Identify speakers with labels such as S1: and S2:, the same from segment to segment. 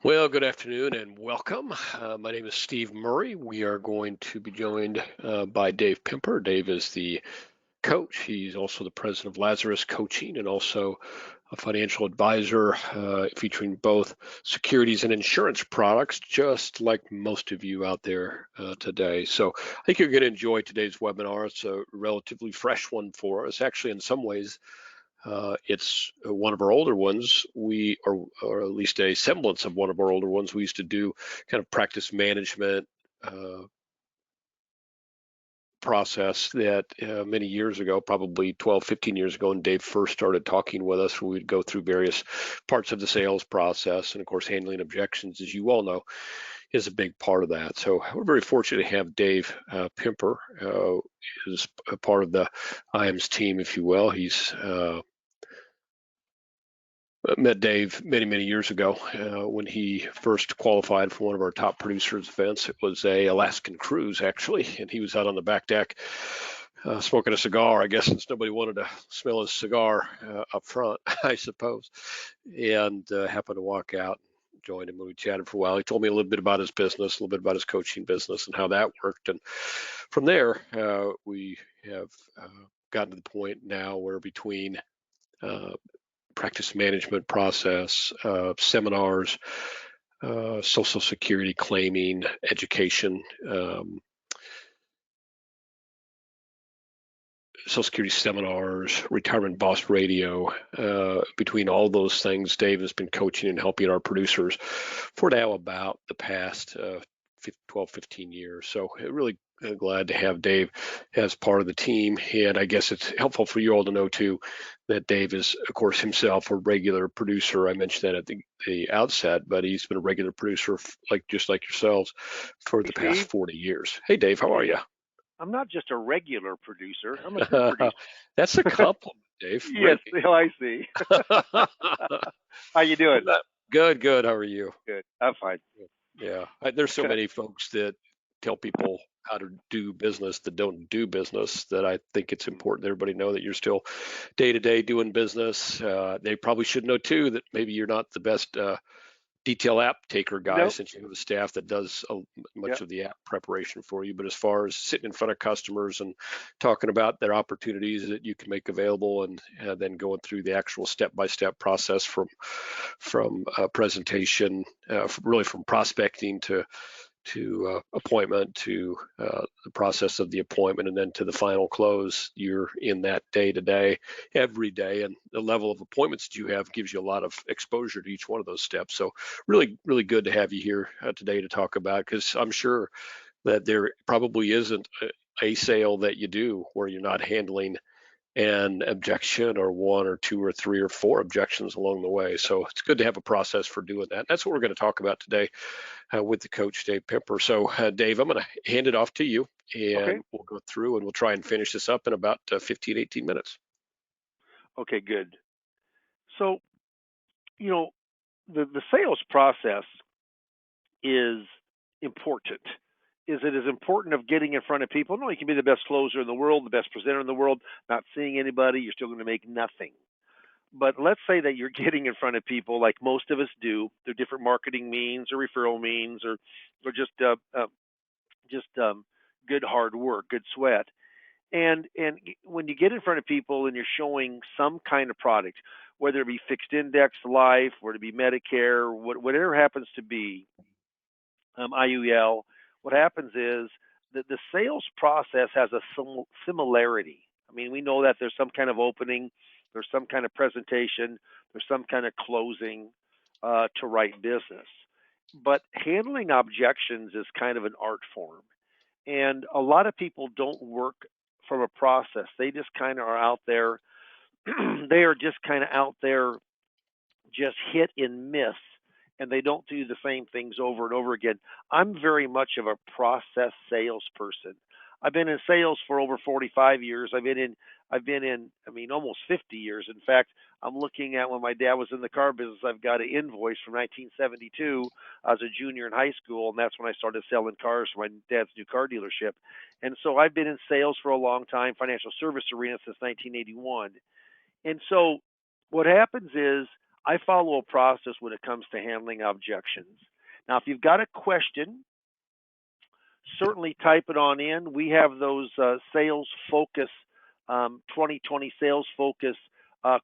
S1: Well, good afternoon and welcome. My name is Steve Murray. We are going to be joined by Dave Pimper. Dave is the coach. He's also the president of Lazarus Coaching and also a financial advisor featuring both securities and insurance products, just like most of you out there today. So I think you're going to enjoy today's webinar. It's a relatively fresh one for us. Actually, in some ways, it's one of our older ones. Or at least a semblance of one of our older ones. We used to do kind of practice management uh, process that many years ago, probably 12, 15 years ago, when Dave first started talking with us, we'd go through various parts of the sales process. And of course, handling objections, as you all know, is a big part of that. So we're very fortunate to have Dave Pimper, is a part of the IAMS team, if you will. He's met Dave many, many years ago when he first qualified for one of our top producers events. It was a Alaskan cruise, actually, and he was out on the back deck smoking a cigar, I guess, since nobody wanted to smell his cigar up front, I suppose, and happened to walk out and join him, and we chatted for a while. He told me a little bit about his business, a little bit about his coaching business and how that worked. And from there, we have gotten to the point now where between uh, practice management process, seminars, Social Security claiming, education, Social Security seminars, retirement boss radio. Between all those things, Dave has been coaching and helping our producers for now about the past 12, 15 years. So really glad to have Dave as part of the team. And I guess it's helpful for you all to know too that Dave is, of course, himself a regular producer. I mentioned that at the outset, but he's been a regular producer just like yourselves for
S2: Hey,
S1: the past
S2: Steve.
S1: 40 years. Hey, Dave, how are you?
S2: I'm not just a regular producer. I'm a good producer.
S1: That's a compliment, Dave.
S2: Yes. Oh, I see. How you doing?
S1: Well, good, good. How are you?
S2: Good. I'm fine.
S1: Yeah, there's so
S2: Can I,
S1: many folks that tell people how to do business that don't do business that I think it's important that everybody know that you're still day to day doing business. They probably should know too that maybe you're not the best detail app taker guy
S2: nope.
S1: since you have a staff that does
S2: Yeah.
S1: much of the app preparation for you. But as far as sitting in front of customers and talking about their opportunities that you can make available, and then going through the actual step-by-step process from presentation, really from prospecting to appointment to the process of the appointment and then to the final close, you're in that day to day every day, and the level of appointments that you have gives you a lot of exposure to each one of those steps. So really, really good to have you here today to talk about, because I'm sure that there probably isn't a sale that you do where you're not handling an objection or one or two or three or four objections along the way. So it's good to have a process for doing that. That's what we're going to talk about today with the coach, Dave Pimper. So, Dave, I'm going to hand it off to you
S2: Okay.
S1: and we'll go through and we'll try and finish this up in about 15, 18 minutes.
S2: Okay. Good. So, you know, the sales process is important. Is it as important of getting in front of people? No, you can be the best closer in the world, the best presenter in the world, not seeing anybody, you're still going to make nothing. But let's say that you're getting in front of people like most of us do through different marketing means or referral means or just good hard work, good sweat. And when you get in front of people and you're showing some kind of product, whether it be fixed index life, whether it be Medicare, whatever happens to be, IUL, what happens is that the sales process has a similarity. I mean, we know that there's some kind of opening, there's some kind of presentation, there's some kind of closing to write business. But handling objections is kind of an art form. And a lot of people don't work from a process. They just kind of are out there. They are just kind of out there, just hit and miss, and they don't do the same things over and over again. I'm very much of a process salesperson. I've been in sales for over 45 years. I've been in I mean almost 50 years. In fact, I'm looking at when my dad was in the car business, I've got an invoice from 1972. I was a junior in high school, and that's when I started selling cars for my dad's new car dealership. And so I've been in sales for a long time, financial service arena since 1981. And so what happens is I follow a process when it comes to handling objections. Now, if you've got a question, certainly type it on in. We have those sales focus, 2020 sales focus,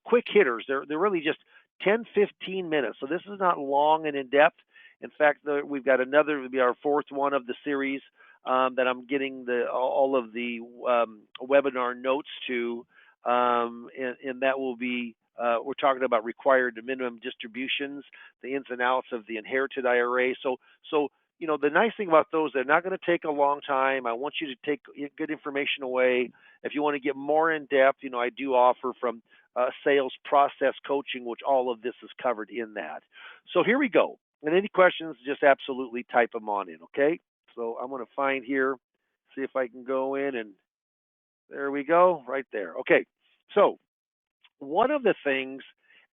S2: quick hitters. They're really just 10, 15 minutes. So this is not long and in depth. In fact, we've got another, will be our fourth one of the series that I'm getting all of the webinar notes to, and that will be. We're talking about required minimum distributions, the ins and outs of the inherited IRA. So the nice thing about those, they're not going to take a long time. I want you to take good information away. If you want to get more in depth, I do offer from sales process coaching, which all of this is covered in that. So here we go. And any questions, just absolutely type them on in, okay? So I'm going to find here, see if I can go in, and there we go, right there. Okay, so one of the things,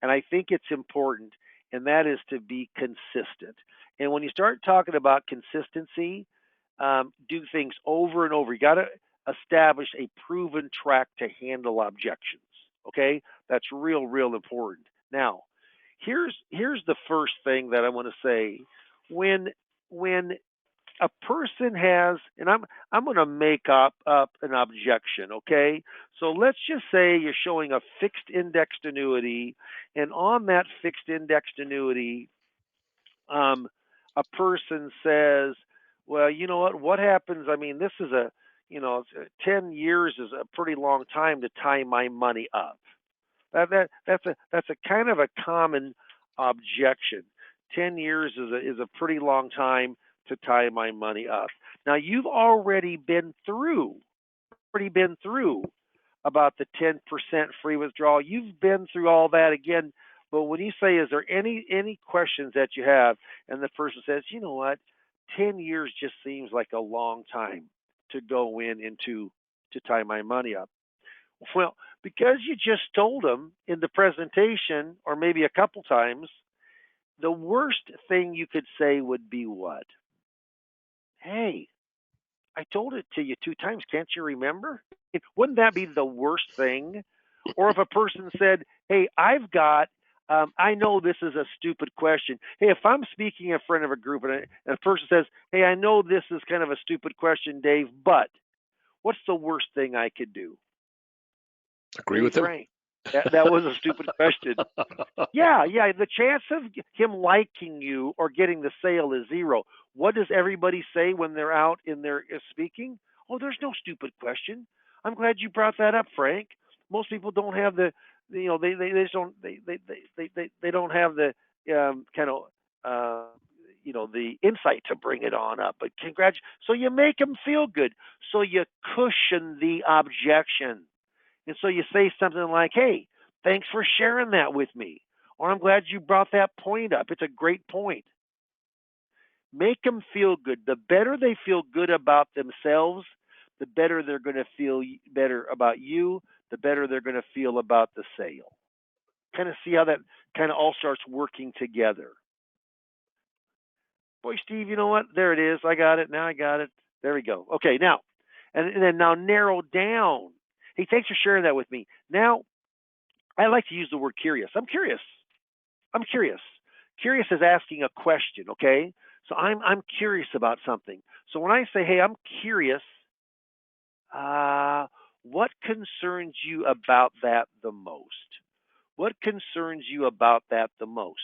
S2: and I think it's important, and that is to be consistent. And when you start talking about consistency, do things over and over. You got to establish a proven track to handle objections. Okay, that's real important. Now, here's the first thing that I want to say. When a person has, and I'm going to make up an objection, okay? So let's just say you're showing a fixed indexed annuity, and on that fixed indexed annuity, a person says, well, you know what happens? I mean, this is 10 years is a pretty long time to tie my money up. That's a kind of a common objection. 10 years is a pretty long time to tie my money up. Now you've already been through about the 10% free withdrawal. You've been through all that again. But when you say, is there any questions that you have, and the person says, you know what, 10 years just seems like a long time to go into to tie my money up. Well, because you just told them in the presentation, or maybe a couple times, the worst thing you could say would be what? Hey, I told it to you 2 times. Can't you remember? Wouldn't that be the worst thing? Or if a person said, hey, I know this is a stupid question. Hey, if I'm speaking in front of a group and a person says, hey, I know this is kind of a stupid question, Dave, but what's the worst thing I could do?
S1: Agree with him.
S2: Frank, that was a stupid question. Yeah. The chance of him liking you or getting the sale is 0. What does everybody say when they're out in their speaking? Oh, there's no stupid question. I'm glad you brought that up, Frank. Most people don't have they just don't they don't have the kind of the insight to bring it on up. But so you make them feel good. So you cushion the objection. And so you say something like, hey, thanks for sharing that with me. Or I'm glad you brought that point up. It's a great point. Make them feel good. The better they feel good about themselves, the better they're going to feel better about you, the better they're going to feel about the sale. Kind of see how that kind of all starts working together. Boy, Steve, you know what? There it is. I got it. Now I got it. There we go. Okay, now, and then now narrow down. Hey, thanks for sharing that with me. Now, I like to use the word curious. I'm curious. Curious is asking a question, okay? So I'm curious about something. So when I say, hey, I'm curious, what concerns you about that the most? What concerns you about that the most?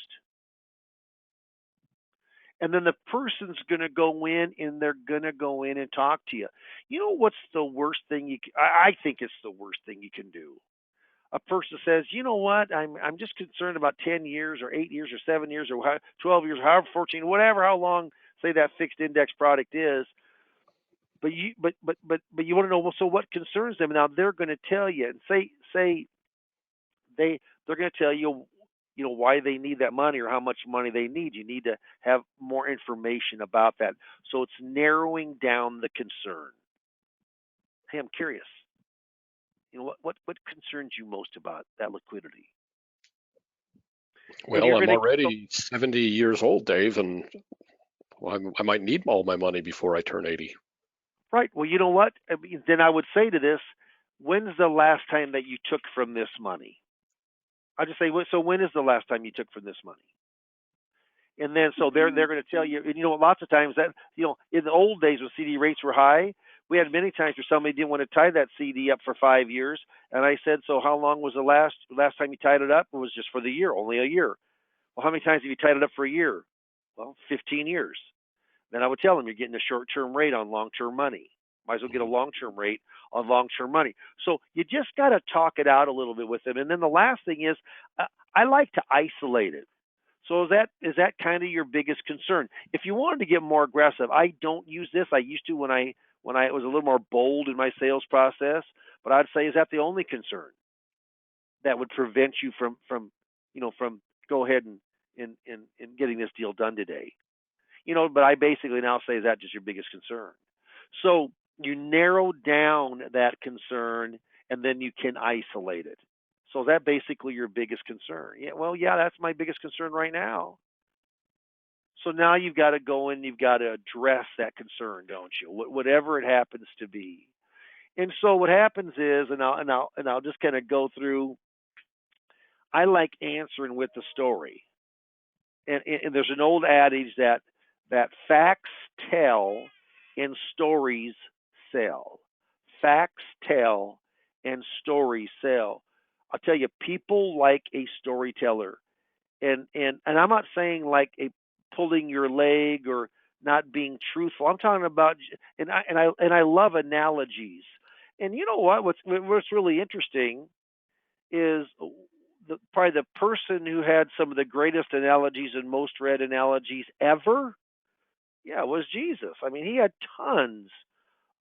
S2: And then the person's going to go in and they're going to go in and talk to you. You know what's the worst thing I think it's the worst thing you can do. A person says, you know what, I'm just concerned about 10 years or 8 years or 7 years or 12 years, however 14, whatever, how long, say that fixed index product is. But you want to know, well, so what concerns them? Now they're going to tell you and say they're going to tell you, why they need that money or how much money they need. You need to have more information about that. So it's narrowing down the concern. Hey, I'm curious. What concerns you most about that liquidity?
S1: Well, I'm already 70 years old, Dave, and I might need all my money before I turn 80.
S2: Right. Well, you know what? Then I would say to this, when's the last time that you took from this money? I just say, so when is the last time you took from this money? And then so they're going to tell you, and lots of times that in the old days when CD rates were high, we had many times where somebody didn't want to tie that CD up for 5 years, and I said, so how long was the last time you tied it up? It was just for the year, only a year. Well, how many times have you tied it up for a year? Well, 15 years. Then I would tell them you're getting a short-term rate on long-term money. Might as well get a long-term rate on long-term money. So you just got to talk it out a little bit with them. And then the last thing is, I like to isolate it. So is that kind of your biggest concern? If you wanted to get more aggressive, I don't use this. I used to when I was a little more bold in my sales process. But I'd say, is that the only concern that would prevent you from go ahead and getting this deal done today? But I basically now say, is that just your biggest concern? So you narrow down that concern and then you can isolate it. So is that basically your biggest concern? Yeah, well, yeah, that's my biggest concern right now. So now you've got to go and you've got to address that concern, don't you? Whatever it happens to be. And so what happens is, and I'll just kind of go through. I like answering with the story. And there's an old adage that facts tell and stories sell. Facts tell and stories sell. I'll tell you, people like a storyteller, and I'm not saying like a pulling your leg or not being truthful. I'm talking about, and I love analogies. And you know what? What's really interesting is probably the person who had some of the greatest analogies and most read analogies ever. Yeah, was Jesus. I mean, he had tons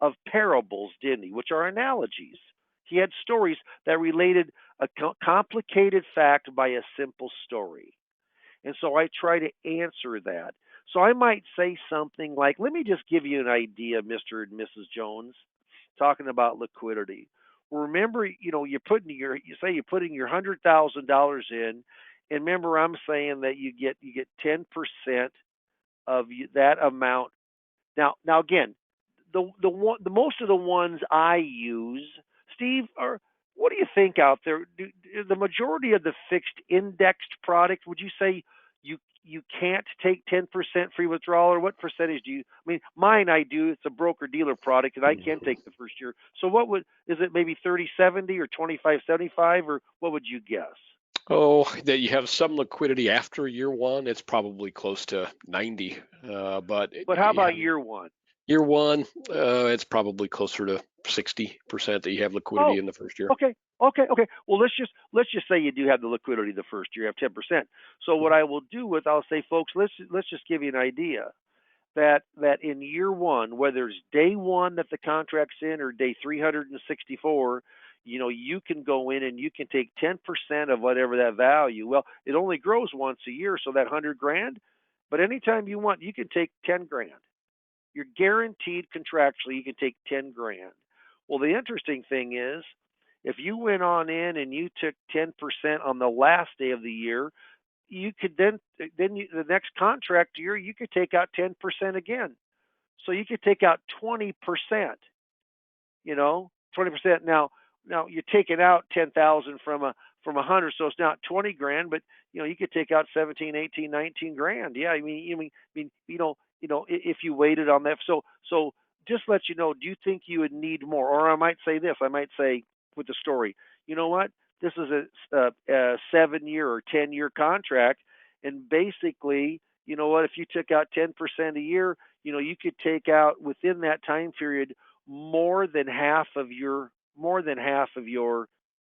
S2: of parables, didn't he? Which are analogies. He had stories that related a complicated fact by a simple story. And so I try to answer that. So I might say something like, let me just give you an idea, Mr. and Mrs. Jones, talking about liquidity. Remember, you're putting your $100,000 in, and remember, I'm saying that you get 10% of that amount. Now again, the most of the ones I use, Steve, are, what do you think out there? The majority of the fixed indexed product, would you say you can't take 10% free withdrawal, or what percentage do you? I mean, mine I do. It's a broker dealer product, and I can take the first year. So is it maybe 30/70 or 25/75, or what would you guess?
S1: Oh, that you have some liquidity after year one, it's probably close to 90. But
S2: But how about year one?
S1: year one, it's probably closer to 60% that you have liquidity
S2: Oh,
S1: in the first year.
S2: okay. Well, let's just say you do have the liquidity the first year, you have 10%. So what I will do I'll say, folks, let's just give you an idea that in year one, whether it's day one that the contract's in or day 364, you can go in and you can take 10% of whatever that value. Well, it only grows once a year, so that 100 grand. But anytime you want, you can take 10 grand. You're guaranteed contractually you can take 10 grand. Well, the interesting thing is, if you went on in and you took 10% on the last day of the year, you could the next contract year you could take out 10% again. So you could take out 20%. 20%. Now you're taking out 10,000 from a 100, so it's not 20 grand, but you could take out 17, 18, 19 grand. Yeah, I mean, if you waited on that. So just let you know, do you think you would need more? Or I might say this. I might say with the story, you know what? This is a 7-year or 10-year contract, and basically, you know what? If you took out 10% a year, you could take out within that time period more than half of your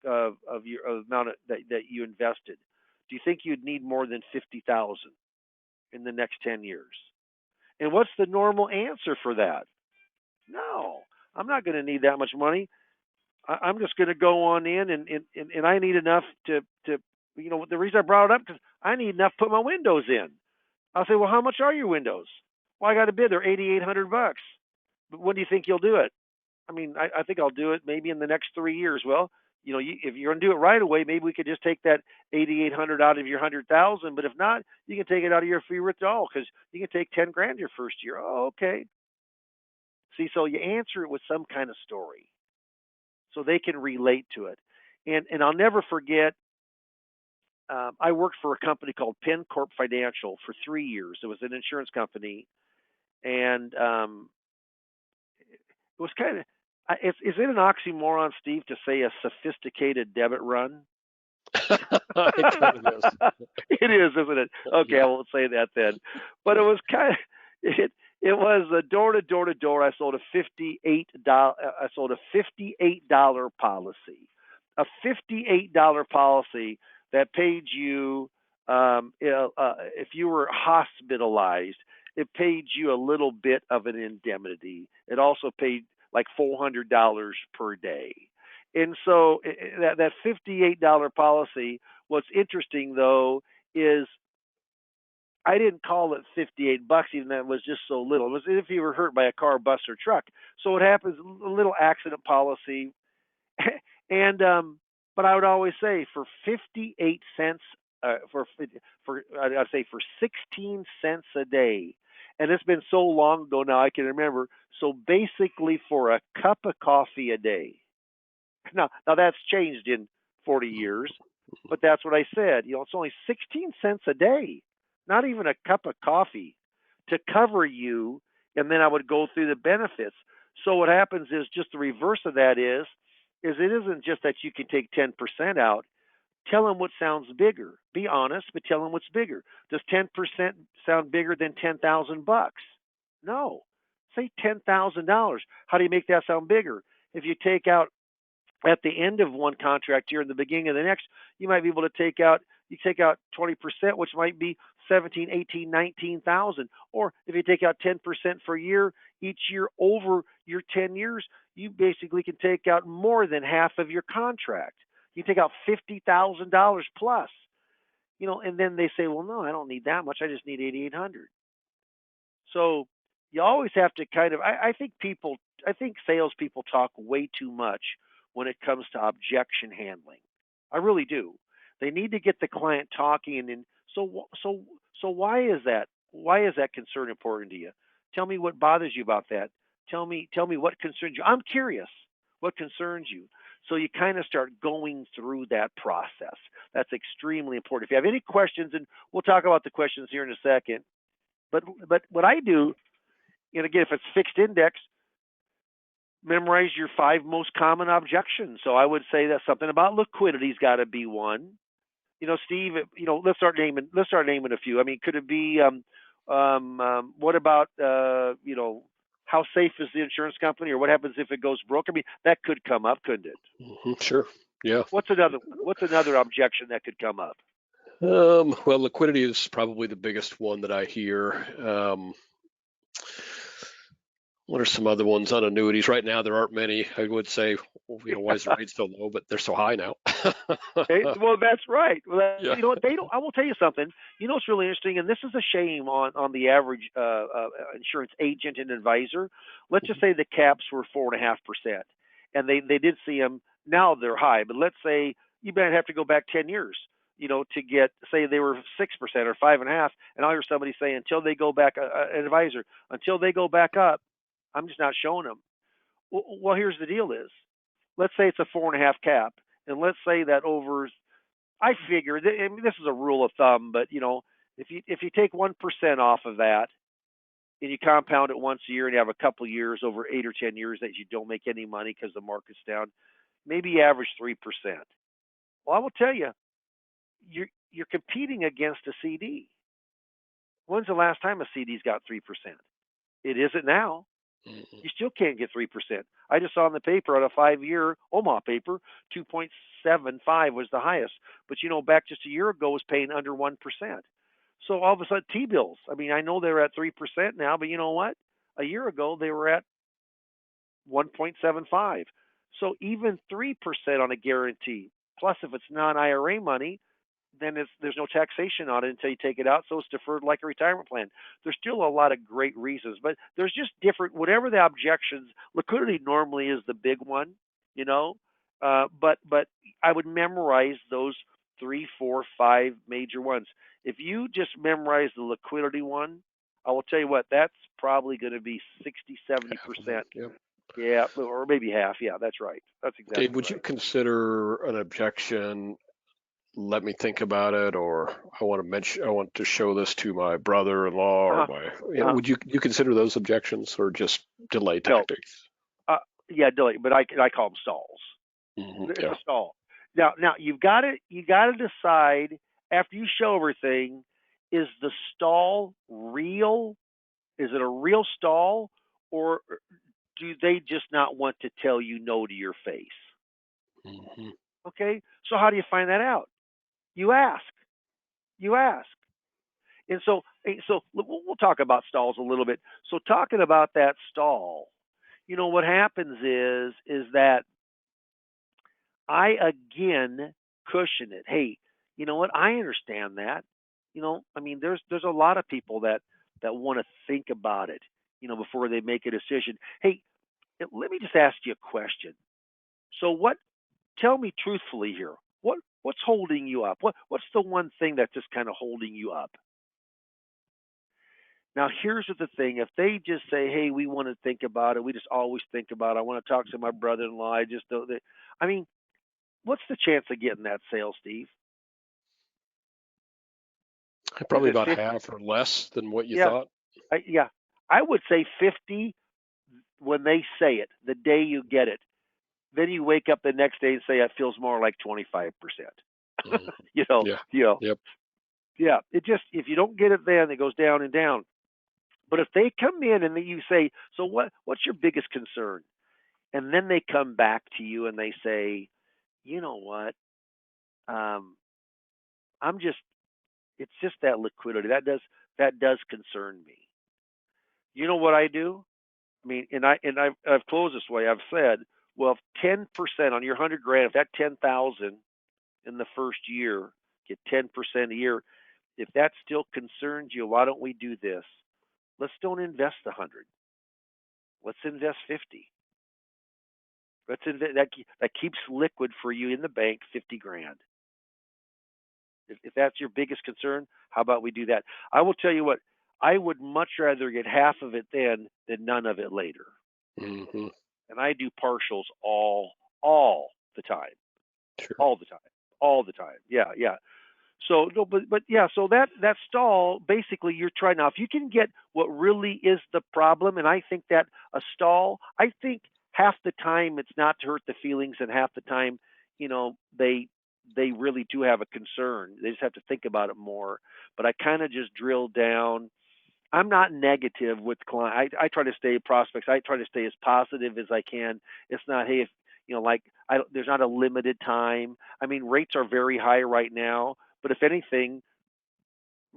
S2: amount that you invested. Do you think you'd need more than 50,000 in the next 10 years? And what's the normal answer for that? No, I'm not going to need that much money. I'm just going to go on in and I need enough to the reason I brought it up, because I need enough to put my windows in. I'll say, well, how much are your windows? Well, I got a bid. They're $8,800. But when do you think you'll do it? I mean, I think I'll do it maybe in the next 3 years. Well, if you're going to do it right away, maybe we could just take that 8,800 out of your 100,000. But if not, you can take it out of your free withdrawal, because you can take 10 grand your first year. Oh, okay. See, so you answer it with some kind of story, so they can relate to it. And I'll never forget, I worked for a company called Penn Corp Financial for 3 years. It was an insurance company, and it was kind of. Is it an oxymoron, Steve, to say a sophisticated debit run?
S1: It kind of is.
S2: It is, isn't it? Okay, I
S1: Yeah.
S2: won't say that then. But it was kind of it was a door to door to door. I sold a $58 policy, a $58 policy that paid you if you were hospitalized. It paid you a little bit of an indemnity. It also paid like $400 per day. And so that $58 policy. What's interesting though is I didn't call it 58 bucks, even though it was just so little. It was if you were hurt by a car, bus, or truck. So what happens? A little accident policy, and but I would always say for 58 cents, I'd say for 16 cents a day, and it's been so long ago now I can remember. So basically, for a cup of coffee a day. Now that's changed in 40 years, but that's what I said. You know, it's only 16 cents a day, not even a cup of coffee to cover you, and then I would go through the benefits. So what happens is just the reverse of that is it isn't just that you can take 10% out. Tell them what sounds bigger. Be honest, but tell them what's bigger. Does 10% sound bigger than 10,000 bucks? No. Say $10,000. How do you make that sound bigger? If you take out at the end of one contract year and the beginning of the next, you might be able to take out 20%, which might be 17, 18, 19,000. Or if you take out 10% for a year, each year over your 10 years, you basically can take out more than half of your contract. You take out $50,000 plus, and then they say, well, no, I don't need that much. I just need 8,800. So you always have to kind of. I think salespeople talk way too much when it comes to objection handling. I really do. They need to get the client talking, and so why is that? Why is that concern important to you? Tell me what bothers you about that. Tell me what concerns you. I'm curious. What concerns you? So you kind of start going through that process. That's extremely important. If you have any questions, and we'll talk about the questions here in a second. But what I do, and again, if it's fixed index, memorize your 5 most common objections. So I would say that something about liquidity's got to be one. Steve, let's start naming a few. I mean, could it be what about how safe is the insurance company, or what happens if it goes broke? I mean, that could come up, couldn't it?
S1: Sure. Yeah.
S2: What's another objection that could come up?
S1: Well, liquidity is probably the biggest one that I hear. What are some other ones on annuities? Right now, there aren't many. I would say, why is the rate so low? But they're so high now.
S2: Well, that's right. Well,
S1: Yeah.
S2: they don't. I will tell you something. It's really interesting, and this is a shame on the average insurance agent and advisor. Let's just say the caps were 4.5%, and they did see them. Now they're high, but let's say you might have to go back 10 years. To get, say they were 6% or 5.5%, and I'll hear somebody say until they go back, an advisor, until they go back up, I'm just not showing them. Well, here's the deal: is let's say it's a 4.5 cap, and let's say that over. I figure, I mean, this is a rule of thumb, but if you take 1% off of that and you compound it once a year and you have a couple of years over 8 or 10 years that you don't make any money because the market's down, maybe you average 3%. Well, I will tell you, you're competing against a CD. When's the last time a CD's got 3%? It isn't now. You still can't get 3%. I just saw in the paper on a 5-year Omaha paper, 2.75 was the highest. But back just a year ago was paying under 1%. So all of a sudden, T-bills. I mean, I know they're at 3% now, but you know what? A year ago they were at 1.75. So even 3% on a guarantee. Plus, if it's non-IRA money, then there's no taxation on it until you take it out, so it's deferred like a retirement plan. There's still a lot of great reasons, but there's just different, whatever the objections, liquidity normally is the big one, but I would memorize those 3, 4, 5 major ones. If you just memorize the liquidity one, I will tell you what, that's probably going to be 60, 70%.
S1: Yeah.
S2: Yeah, or maybe half. Yeah, that's right. That's exactly
S1: Dave, would you
S2: right.
S1: consider an objection let me think about it, or I want to show this to my brother-in-law or
S2: Uh-huh.
S1: my,
S2: Uh-huh.
S1: would you consider those objections or just delay
S2: No.
S1: tactics?
S2: Yeah, delay, but I call them stalls. It's
S1: Yeah.
S2: a stall. Now you got to decide after you show everything, is the stall real? Is it a real stall, or do they just not want to tell you no to your face?
S1: Hmm.
S2: Okay, so how do you find that out? You ask. You ask. And so we'll talk about stalls a little bit. So talking about that stall, what happens is that I again cushion it. Hey, you know what? I understand that. I mean, there's a lot of people that want to think about it, before they make a decision. Hey, let me just ask you a question. So what? Tell me truthfully here. What's holding you up? What's the one thing that's just kind of holding you up? Now, here's the thing: if they just say, "Hey, we want to think about it. We just always think about it. I want to talk to my brother-in-law. I just don't." I mean, what's the chance of getting that sale, Steve? Is
S1: Probably
S2: it
S1: about
S2: 50?
S1: half or less than what you
S2: Yeah,
S1: thought.
S2: yeah. I would say 50 when they say it, the day you get it. Then you wake up the next day and say it feels more like 25%.
S1: Mhm.
S2: you know,
S1: Yeah.
S2: you know.
S1: Yep.
S2: Yeah, it just if you don't get it then it goes down and down. But if they come in and then you say, "So what's your biggest concern?" And then they come back to you and they say, "You know what? Um I'm just it's just that liquidity. That does concern me." You know what I do? I mean, I've closed this way. I've said, well, if 10% on your 100 grand, if that 10,000 in the first year get 10% a year, if that still concerns you, why don't we do this? Let's don't invest 100. Let's invest 50. Let's invest that keeps liquid for you in the bank 50 grand. If that's your biggest concern, how about we do that? I will tell you what. I would much rather get half of it then than none of it later.
S1: Hmm.
S2: And I do partials all the time,
S1: Sure.
S2: all the time, all the time. Yeah, yeah. So no, but yeah. So that stall basically you're trying now. If you can get what really is the problem, and I think that a stall, I think half the time it's not to hurt the feelings, and half the time, they really do have a concern. They just have to think about it more. But I kind of just drill down. I'm not negative with clients. I try to stay prospects. I try to stay as positive as I can. It's not, hey, if like there's not a limited time. I mean, rates are very high right now, but if anything, I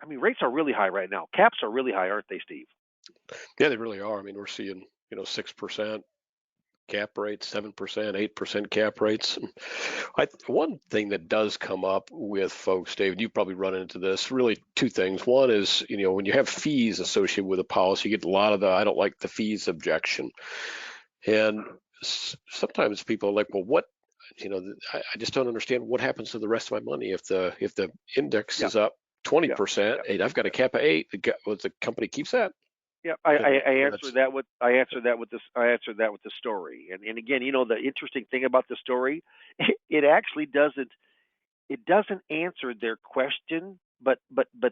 S2: mean, rates are really high right now. Caps are really high, aren't they, Steve?
S1: Yeah, they really are. I mean, we're seeing, 6% cap rates, 7%, 8% cap rates. One thing that does come up with folks, David, you probably run into this, really two things. One is, when you have fees associated with a policy, you get a lot of the I don't like the fees objection. And sometimes people are like, well, what, I just don't understand what happens to the rest of my money if the index
S2: Yeah,
S1: is up
S2: yeah,
S1: 20%,
S2: yeah,
S1: and I've got a cap of 8, the company keeps that.
S2: yeah. I, I,
S1: And
S2: I answered
S1: that's
S2: that with I answered that with this. I answered that with the story. And again, the interesting thing about the story, it actually doesn't answer their question, but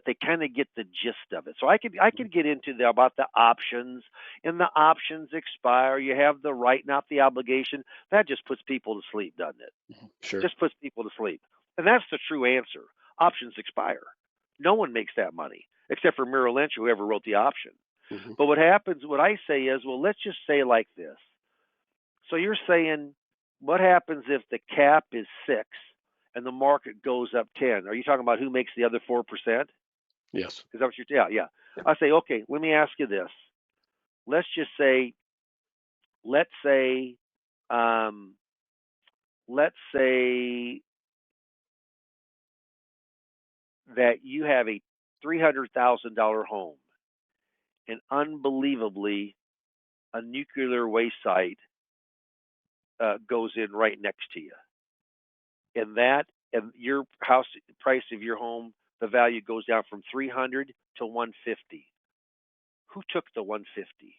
S2: they kind of get the gist of it. So I could get into about the options, and the options expire. You have the right, not the obligation. That just puts people to sleep, doesn't it?
S1: sure.
S2: Just puts people to sleep, and that's the true answer. Options expire. No one makes that money except for Merrill Lynch, whoever wrote the option.
S1: Hmm.
S2: But what happens? What I say is, well, let's just say like this. So you're saying, what happens if the cap is 6 and the market goes up 10? Are you talking about who makes the other 4%?
S1: Yes.
S2: Is that what you're? Yeah, yeah. I say, okay. Let me ask you this. Let's just say, let's say, um, let's say that you have a $300,000 home, and unbelievably, a nuclear waste site goes in right next to you, and your house price of your home, the value goes down from 300 to 150. Who took the 150?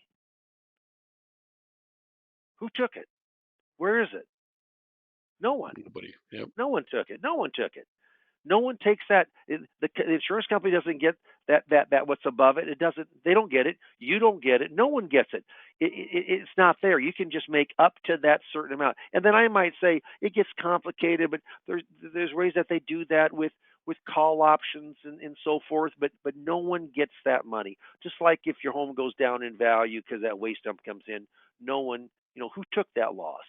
S2: Who took it? Where is it? No one.
S1: Nobody. Yep.
S2: No one took it. No one took it. No one takes that. The insurance company doesn't get that what's above it. It doesn't. They don't get it. You don't get it. No one gets it. It's not there. You can just make up to that certain amount. And then I might say it gets complicated, but there's ways that they do that with call options and so forth. But no one gets that money. Just like if your home goes down in value because that waste dump comes in, no one, who took that loss.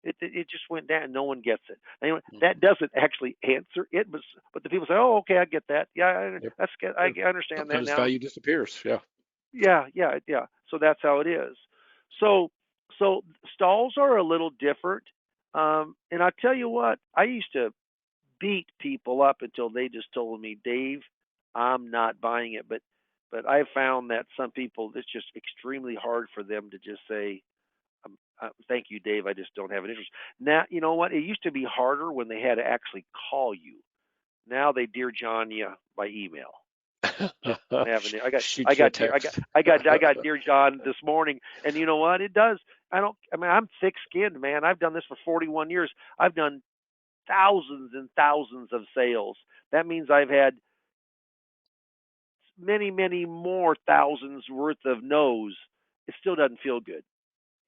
S2: It just went down. No one gets it. Anyway, that doesn't actually answer it, but the people say, "Oh, okay, I get that. Yeah,
S1: Yep.
S2: that's good. I understand that
S1: Sometimes
S2: now."
S1: value disappears. Yeah.
S2: Yeah, yeah, yeah. So that's how it is. So stalls are a little different. And I tell you what, I used to beat people up until they just told me, "Dave, I'm not buying it." But I found that some people, it's just extremely hard for them to just say, thank you, Dave. I just don't have an interest. Now, you know what? It used to be harder when they had to actually call you. Now they Dear John you by email. Just don't have any.
S1: Shoot you a text.
S2: I got Dear John this morning, and you know what? It does. I mean, I'm thick-skinned, man. I've done this for 41 years. I've done thousands and thousands of sales. That means I've had many, many more thousands worth of no's. It still doesn't feel good,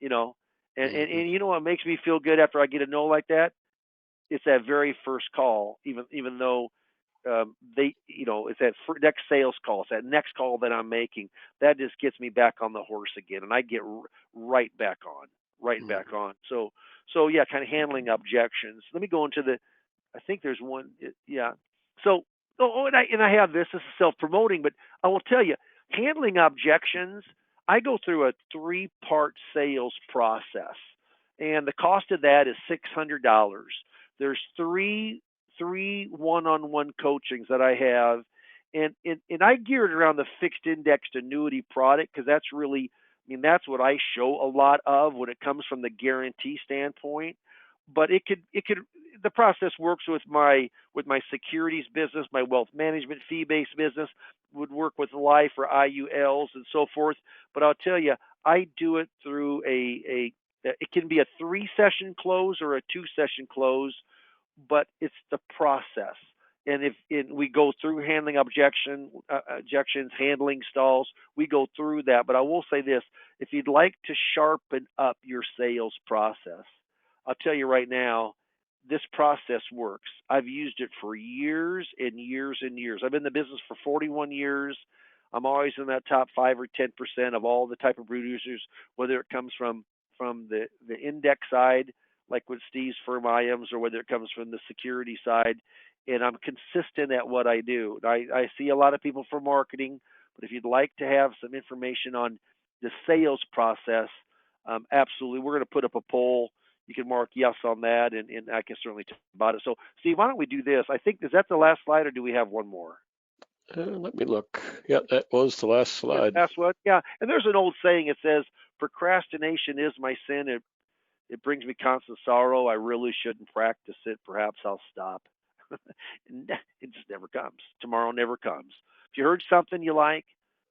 S2: you know.
S1: Hmm.
S2: And you know what makes me feel good after I get a no like that? It's that very first call, even though it's that next sales call, it's that next call that I'm making that just gets me back on the horse again, and I get right back on, right back
S1: Hmm.
S2: on. So yeah, kind of handling objections. Let me go into the. I think there's one. Yeah. So and I have this. This is self-promoting, but I will tell you, handling objections. I go through a 3-part sales process, and the cost of that is $600. There's three one-on-one coachings that I have, and I gear it around the fixed indexed annuity product because that's really, I mean, that's what I show a lot of when it comes from the guarantee standpoint. But it could the process works with my securities business, my wealth management fee-based business, would work with life or IULs and so forth. But I'll tell you, I do it through a it can be a 3-session close or a 2-session close, but it's the process. And if we go through handling objections, handling stalls, we go through that. But I will say this: if you'd like to sharpen up your sales process, I'll tell you right now, this process works. I've used it for years and years and years. I've been in the business for 41 years. I'm always in that top 5 or 10% of all the type of producers, whether it comes from the index side, like with Steve's firm IAMs, or whether it comes from the security side. And I'm consistent at what I do. I see a lot of people for marketing, but if you'd like to have some information on the sales process, absolutely. We're going to put up a poll. You can mark yes on that, and I can certainly talk about it. So, Steve, why don't we do this? I think, is that the last slide, or do we have one more?
S1: Let me look. Yeah, that was the last slide.
S2: That's what? Yeah. And there's an old saying. It says, procrastination is my sin. It brings me constant sorrow. I really shouldn't practice it. Perhaps I'll stop. It just never comes. Tomorrow never comes. If you heard something you like,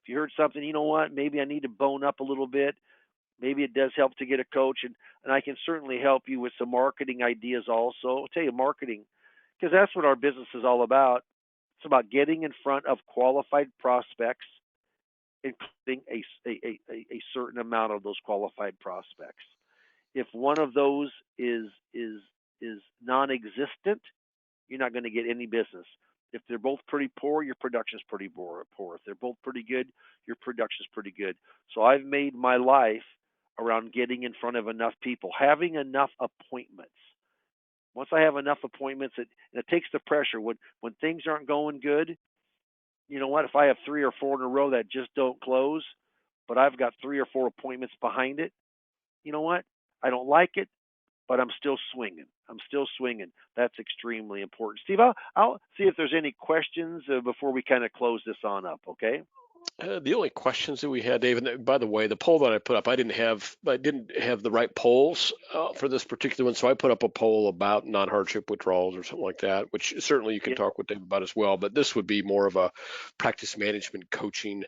S2: if you heard something, you know what, maybe I need to bone up a little bit. Maybe it does help to get a coach, and I can certainly help you with some marketing ideas also. I'll tell you marketing, because that's what our business is all about. It's about getting in front of qualified prospects, including a certain amount of those qualified prospects. If one of those is non-existent, you're not going to get any business. If they're both pretty poor, your production's pretty poor. If they're both pretty good, your production's pretty good. So I've made my life around getting in front of enough people, having enough appointments. Once I have enough appointments, it takes the pressure. When things aren't going good, you know what? If I have 3 or 4 in a row that just don't close, but I've got 3 or 4 appointments behind it, you know what? I don't like it, but I'm still swinging. I'm still swinging. That's extremely important. Steve, I'll see if there's any questions before we kind of close this on up. Okay.
S1: The only questions that we had, Dave, and by the way, the poll that I put up, I didn't have the right polls for this particular one, so I put up a poll about non-hardship withdrawals or something like that, which certainly you can
S2: Yeah.
S1: talk with Dave about as well. But this would be more of a practice management coaching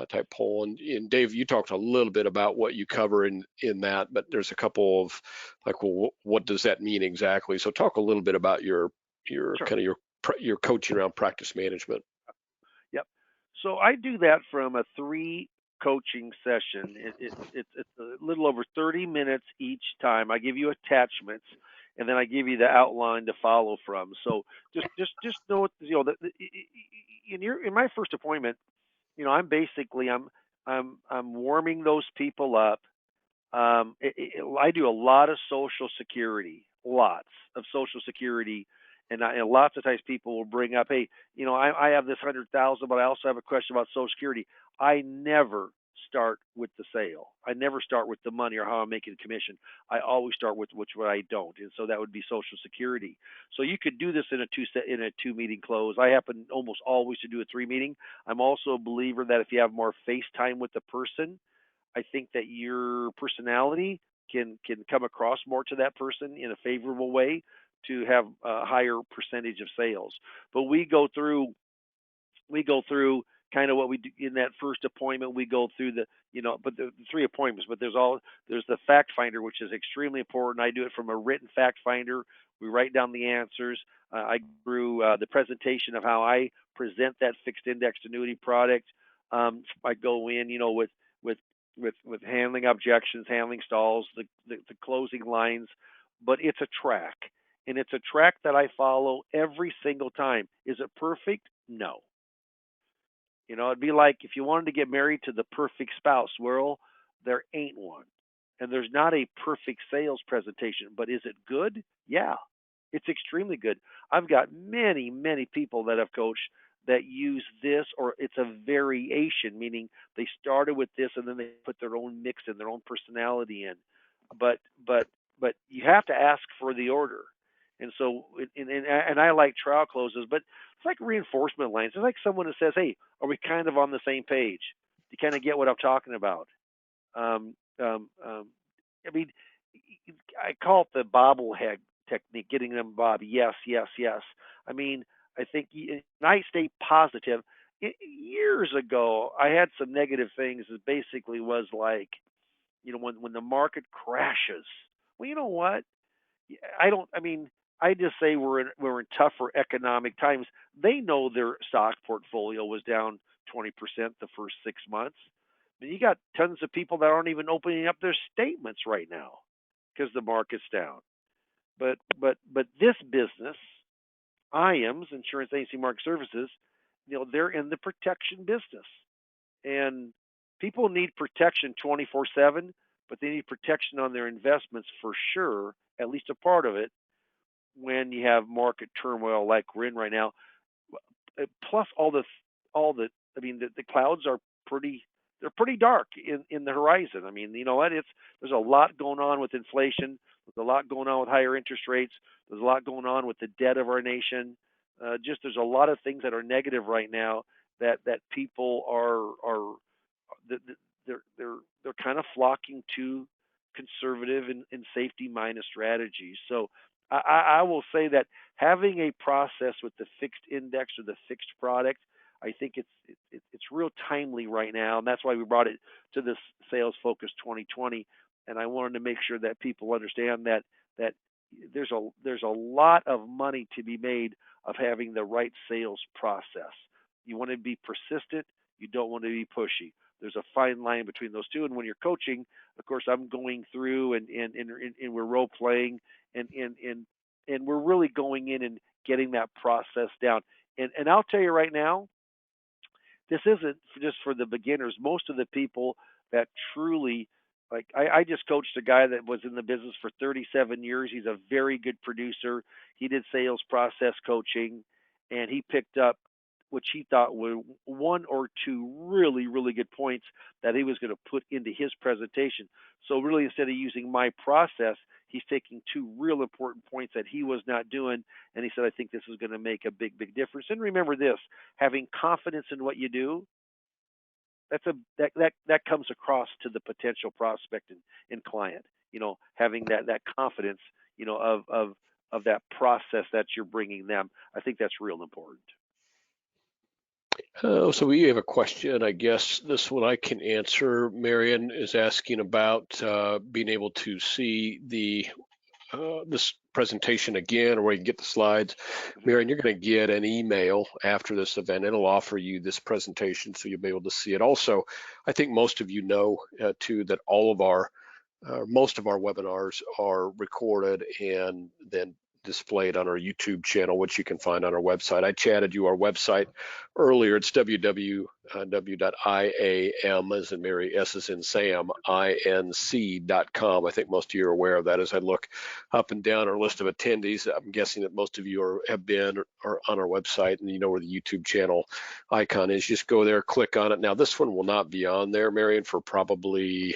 S1: type poll. And Dave, you talked a little bit about what you cover in that, but there's a couple of like, well, what does that mean exactly? So talk a little bit about your
S2: Sure.
S1: kind of your coaching around practice management.
S2: Yep. So I do that from a 3 coaching session. It's a little over 30 minutes each time. I give you attachments, and then I give you the outline to follow from. So just know what in my first appointment, I'm warming those people up. I do a lot of Social Security, lots of Social Security, and lots of times people will bring up, hey, I have this 100,000, but I also have a question about Social Security. I never start with the sale. I never start with the money or how I'm making a commission. I always start with what I don't, and so that would be Social Security. So you could do this in a 2 meeting close. I happen almost always to do a 3 meeting. I'm also a believer that if you have more face time with the person, I think that your personality can come across more to that person in a favorable way to have a higher percentage of sales. But we go through kind of what we do in that first appointment. We go through but the 3 appointments. But there's the fact finder, which is extremely important. I do it from a written fact finder. We write down the answers. I go through the presentation of how I present that fixed indexed annuity product. I go in, with with handling objections, handling stalls, the closing lines. But it's a track, and it's a track that I follow every single time. Is it perfect? No. It'd be like if you wanted to get married to the perfect spouse. Well, there ain't one. And there's not a perfect sales presentation, but is it good? Yeah, it's extremely good. I've got many, many people that I've coached that use this, or it's a variation, meaning they started with this and then they put their own mix and their own personality in. But but but you have to ask for the order. And so, and I like trial closes, but it's like reinforcement lines. It's like someone that says, "Hey, are we kind of on the same page? You kind of get what I'm talking about." Um, um, um, I mean, I call it the bobblehead technique, getting them bob. Yes, yes, yes. I mean, I think and I stay positive. Years ago, I had some negative things. That basically was like, when the market crashes. Well, you know what? I don't. I mean, I just say we're in tougher economic times. They know their stock portfolio was down 20% the first 6 months. And you got tons of people that aren't even opening up their statements right now because the market's down. But this business, IAMS, Insurance Agency Market Services, they're in the protection business, and people need protection 24/7, but they need protection on their investments for sure, at least a part of it, when you have market turmoil like we're in right now. Plus all the I mean the clouds are pretty dark in the horizon. I mean, you know what? There's a lot going on with inflation. There's a lot going on with higher interest rates. There's a lot going on with the debt of our nation. Just there's a lot of things that are negative right now that people are they're kind of flocking to conservative and safety minded strategies. So I will say that having a process with the fixed index or the fixed product, I think it's real timely right now, and that's why we brought it to this Sales Focus 2020. And I wanted to make sure that people understand that there's a lot of money to be made of having the right sales process. You want to be persistent. You don't want to be pushy. There's a fine line between those two. And when you're coaching, of course, I'm going through and we're role playing and we're really going in and getting that process down. And I'll tell you right now, this isn't just for the beginners. Most of the people that truly like I just coached a guy that was in the business for 37 years. He's a very good producer. He did sales process coaching, and he picked up which he thought were one or two really, really good points that he was going to put into his presentation. So really, instead of using my process, he's taking two real important points that he was not doing, and he said, "I think this is going to make a big, big difference." And remember this: having confidence in what you do, that comes across to the potential prospect and client. Having that confidence, of that process that you're bringing them. I think that's real important.
S1: So we have a question. I guess this one I can answer. Marion is asking about being able to see this presentation again, or where you can get the slides.
S2: Mhm.
S1: Marion, you're going to get an email after this event. It'll offer you this presentation, so you'll be able to see it. Also, I think most of you know too that most of our webinars are recorded and then displayed on our YouTube channel, which you can find on our website. I chatted you our website earlier. It's www.iam as in Mary, S as in Sam, inc.com. I think most of you are aware of that. As I look up and down our list of attendees, I'm guessing that most of you have been or on our website, and you know where the YouTube channel icon is. Just go there, click on it. Now, this one will not be on there, Marion, for probably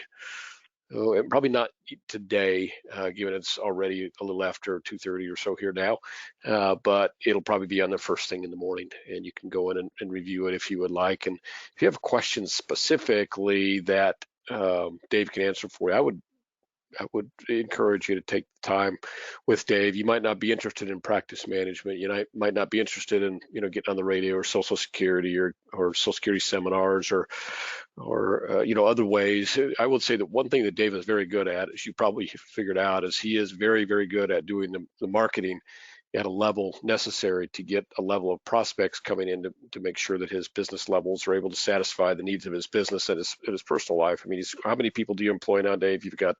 S1: and probably not today, given it's already a little after 2:30 or so here now, but it'll probably be on the first thing in the morning, and you can go in and review it if you would like. And if you have questions specifically that Dave can answer for you, I would encourage you to take the time with Dave. You might not be interested in practice management. You might not be interested in getting on the radio or Social Security or Social Security seminars or other ways. I would say that one thing that Dave is very good at, as you probably figured out, is he is very, very good at doing the marketing at a level necessary to get a level of prospects coming in to make sure that his business levels are able to satisfy the needs of his business and his personal life. I mean, how many people do you employ now, Dave? You've got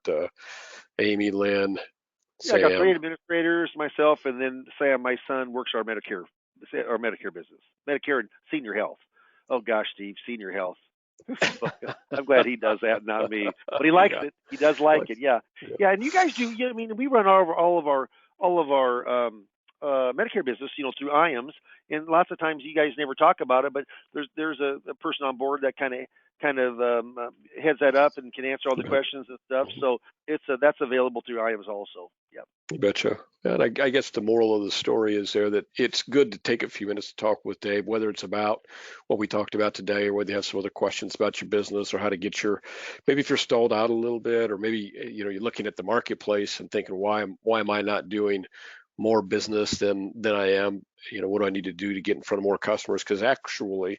S1: Amy, Lynn,
S2: Yeah, I got three
S1: Sam.
S2: administrators, myself, and then Sam, my son, works our Medicare business, Medicare and senior health. Oh gosh, Steve, senior health. I'm glad he does that, not me. But he likes
S1: Yeah,
S2: it. He does like
S1: like,
S2: it. Yeah,
S1: yeah,
S2: yeah. And you guys do. Yeah, I mean, we run all of our Medicare business, through IAMS, and lots of times you guys never talk about it, but there's a person on board that kind of heads that up and can answer all the
S1: yeah.
S2: questions and stuff.
S1: Mhm.
S2: So that's available through IAMS also. Yeah.
S1: You betcha. And I guess the moral of the story is there that it's good to take a few minutes to talk with Dave, whether it's about what we talked about today or whether you have some other questions about your business or how to get maybe if you're stalled out a little bit, or maybe you're looking at the marketplace and thinking, why am I not doing more business than I am? What do I need to do to get in front of more customers? Because actually,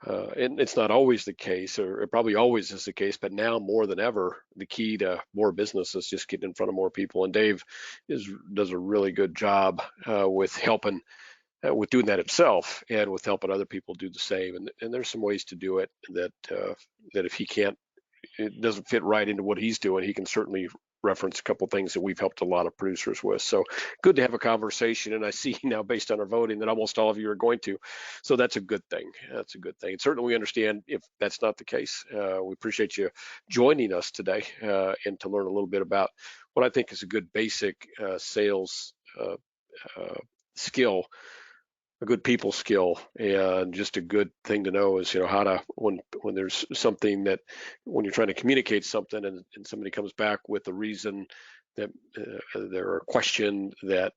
S1: and it's not always the case, or it probably always is the case, but now more than ever, the key to more business is just getting in front of more people. And Dave does a really good job with helping, with doing that himself, and with helping other people do the same. And there's some ways to do it that if he can't, it doesn't fit right into what he's doing, he can certainly reference a couple things that we've helped a lot of producers with. So good to have a conversation. And I see now, based on our voting, that almost all of you are going to. So that's a good thing. That's a good thing. And certainly we understand if that's not the case. We appreciate you joining us today and to learn a little bit about what I think is a good basic sales uh, skill, a good people skill, and just a good thing to know is how to, when there's something that, when you're trying to communicate something and somebody comes back with a reason that they're a question that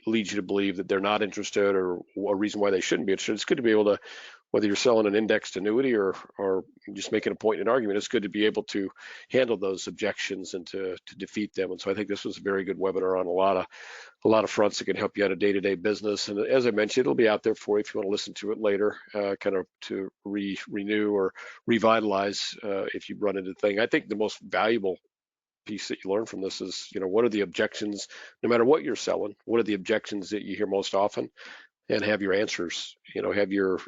S1: leads you to believe that they're not interested, or a reason why they shouldn't be interested. It's good to be able to, whether you're selling an indexed annuity or just making a point in an argument, it's good to be able to handle those objections and to defeat them. And so I think this was a very good webinar on a lot of fronts that can help you out of day-to-day business. And as I mentioned, it'll be out there for you if you want to listen to it later, kind of to renew or revitalize if you run into the thing. I think the most valuable piece that you learn from this is, what are the objections, no matter what you're selling, what are the objections that you hear most often, and have your answers, have your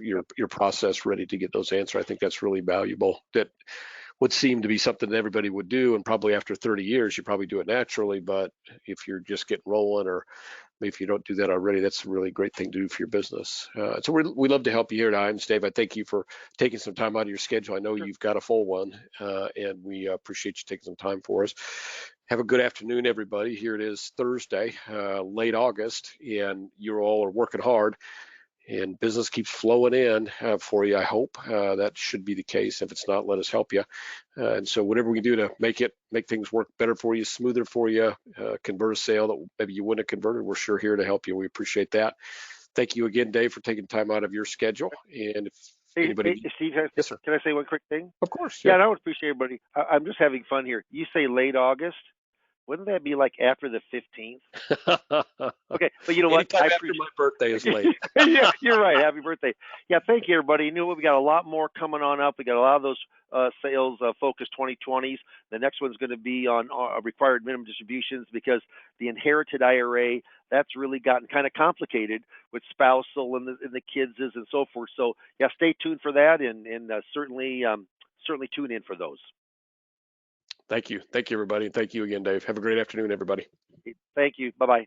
S1: process ready to get those answers. I think that's really valuable. That would seem to be something that everybody would do, and probably after 30 years you probably do it naturally, but if you're just getting rolling, or if you don't do that already, that's a really great thing to do for your business. So we love to help you here at IAMS. Dave, I thank you for taking some time out of your schedule. I know
S2: Sure.
S1: you've got a full one, and we appreciate you taking some time for us. Have a good afternoon, everybody. Here it is, Thursday, late August, and you all are working hard and business keeps flowing in for you. I hope that should be the case. If it's not, let us help you. And so whatever we can do to make things work better for you, smoother for you, convert a sale that maybe you wouldn't have converted, we're sure here to help you. We appreciate that. Thank you again, Dave, for taking time out of your schedule. And if
S2: Hey,
S1: anybody,
S2: Steve,
S1: yes, sir.
S2: can I say one quick thing?
S1: Of course,
S2: Yeah,
S1: yeah.
S2: and I would appreciate everybody. I'm just having fun here. You say late August. Wouldn't that be like after the 15th? Okay, but you know what?
S1: Anytime
S2: I
S1: after
S2: appreciate.
S1: my birthday is late.
S2: Yeah, you're right. Happy birthday. Yeah, thank you, everybody. You know what? We got a lot more coming on up. We got a lot of those sales focus 2020s. The next one's going to be on required minimum distributions because the inherited IRA that's really gotten kind of complicated with spousal and the kids and so forth. So yeah, stay tuned for that and certainly tune in for those.
S1: Thank you, everybody, and thank you again, Dave. Have a great afternoon, everybody.
S2: Thank you. Bye bye.